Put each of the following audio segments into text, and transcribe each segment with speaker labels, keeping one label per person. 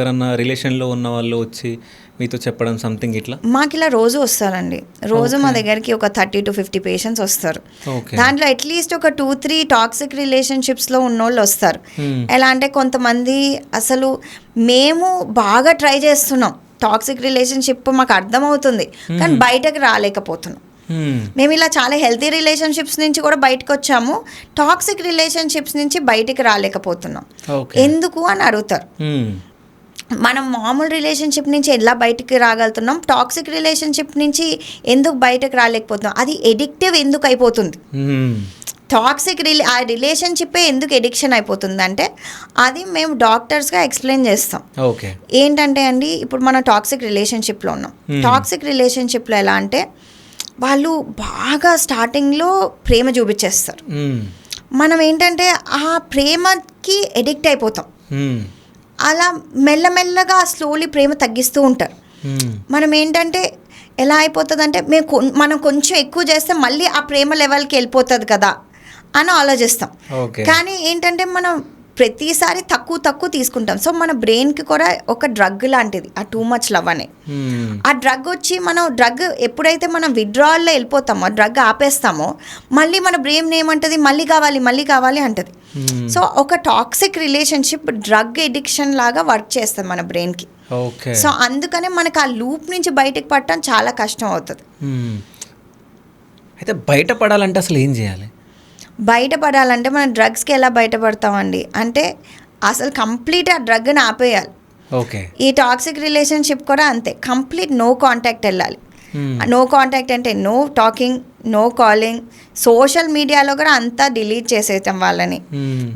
Speaker 1: ఎవరన్నా రిలేషన్‌లో ఉన్న వాళ్ళు వచ్చి మీతో చెప్పడం సంథింగ్ ఇట్లా?
Speaker 2: మాకు ఇలా రోజు వస్తారండి. రోజు మా దగ్గరికి ఒక 30-50 పేషెంట్స్ వస్తారు.
Speaker 1: ఓకే.
Speaker 2: దాంట్లో అట్లీస్ట్ ఒక 2-3 టాక్సిక్ రిలేషన్షిప్స్లో ఉన్నోళ్ళు వస్తారు. ఎలా అంటే కొంతమంది అసలు మేము బాగా ట్రై చేస్తున్నాం, టాక్సిక్ రిలేషన్షిప్ మాకు అర్థమవుతుంది కానీ బయటకు రాలేకపోతున్నాం. మేము ఇలా చాలా హెల్తీ రిలేషన్షిప్స్ నుంచి కూడా బయటకు వచ్చాము, టాక్సిక్ రిలేషన్షిప్స్ నుంచి బయటికి రాలేకపోతున్నాం. ఎందుకు అని అడుగుతారు. మనం మామూలు రిలేషన్షిప్ నుంచి ఎలా బయటికి రాగలుగుతున్నాం, టాక్సిక్ రిలేషన్షిప్ నుంచి ఎందుకు బయటకు రాలేకపోతున్నాం, అది ఎడిక్టివ్ ఎందుకు అయిపోతుంది, టాక్సిక్ ఆ రిలేషన్షిప్పే ఎందుకు ఎడిక్షన్ అయిపోతుంది అంటే అది మేము డాక్టర్స్గా ఎక్స్ప్లెయిన్ చేస్తాం. ఏంటంటే అండి, ఇప్పుడు మనం టాక్సిక్ రిలేషన్షిప్లో ఉన్నాం. టాక్సిక్ రిలేషన్షిప్లో ఎలా అంటే వాళ్ళు బాగా స్టార్టింగ్లో ప్రేమ చూపించేస్తారు. మనం ఏంటంటే ఆ ప్రేమకి ఎడిక్ట్ అయిపోతాం. అలా మెల్లమెల్లగా స్లోలీ ప్రేమ తగ్గిస్తూ ఉంటారు. మనం ఏంటంటే ఎలా అయిపోతుంది అంటే మనం కొంచెం ఎక్కువ చేస్తే మళ్ళీ ఆ ప్రేమ లెవెల్కి వెళ్ళిపోతుంది కదా అని ఆలోచిస్తాం. కానీ ఏంటంటే మనం ప్రతిసారి తక్కువ తీసుకుంటాం. సో మన బ్రెయిన్కి కూడా ఒక డ్రగ్ లాంటిది ఆ టూ మచ్ లవ్ అనే. ఆ డ్రగ్ వచ్చి మనం ఎప్పుడైతే మనం విత్డ్రాల్లో వెళ్ళిపోతామో, డ్రగ్ ఆపేస్తామో, మళ్ళీ మన బ్రెయిన్ ఏమంటుంది, మళ్ళీ కావాలి అంటది. సో ఒక టాక్సిక్ రిలేషన్షిప్ డ్రగ్ ఎడిక్షన్ లాగా వర్క్ చేస్తుంది మన బ్రెయిన్కి. సో అందుకనే మనకు ఆ లూప్ నుంచి బయటకు పడటం చాలా కష్టం అవుతుంది.
Speaker 1: అయితే బయటపడాలంటే అసలు ఏం చేయాలి?
Speaker 2: బయటపడాలంటే మనం డ్రగ్స్కి ఎలా బయటపడతామండి అంటే అసలు కంప్లీట్ ఆ డ్రగ్ని ఆపేయాలి. ఈ టాక్సిక్ రిలేషన్షిప్ కూడా అంతే, కంప్లీట్ నో కాంటాక్ట్ వెళ్ళాలి. నో కాంటాక్ట్ అంటే no talking, no calling, social మీడియాలో కూడా అంతా డిలీట్ చేసేయటం,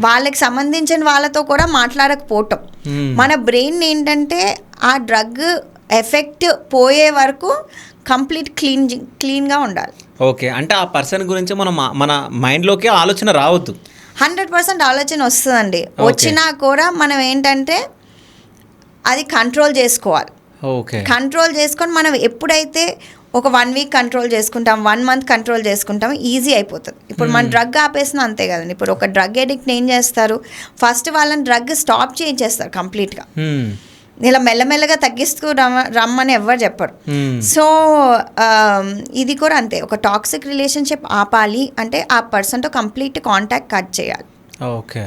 Speaker 2: వాళ్ళకి సంబంధించిన వాళ్ళతో కూడా మాట్లాడకపోవటం. మన బ్రెయిన్ ఏంటంటే ఆ డ్రగ్ ఎఫెక్ట్ పోయే వరకు కంప్లీట్ క్లీన్గా ఉండాలి.
Speaker 1: ఓకే, అంటే ఆ పర్సన్ గురించి మన మైండ్లోకి ఆలోచన రావద్దు.
Speaker 2: 100% ఆలోచన వస్తుందండి. వచ్చినా కూడా మనం ఏంటంటే అది కంట్రోల్ చేసుకోవాలి. కంట్రోల్ చేసుకొని మనం ఎప్పుడైతే ఒక 1 వీక్ కంట్రోల్ చేసుకుంటాం, 1 మంత్ కంట్రోల్ చేసుకుంటాం, ఈజీ అయిపోతుంది. ఇప్పుడు మన డ్రగ్ ఆపేసినా అంతే కదండి. ఇప్పుడు ఒక డ్రగ్ ఎడిక్ట్ ఏం చేస్తారు, ఫస్ట్ వాళ్ళని డ్రగ్ స్టాప్ చేయించేస్తారు కంప్లీట్గా. ఇలా మెల్లమెల్లగా తగ్గిస్తూ రమ్మని ఎవ్వరు చెప్పరు. సో ఇది కూడా అంతే, ఒక టాక్సిక్ రిలేషన్షిప్ ఆపాలి అంటే ఆ పర్సన్తో కంప్లీట్ కాంటాక్ట్ కట్ చేయాలి.
Speaker 1: ఓకే.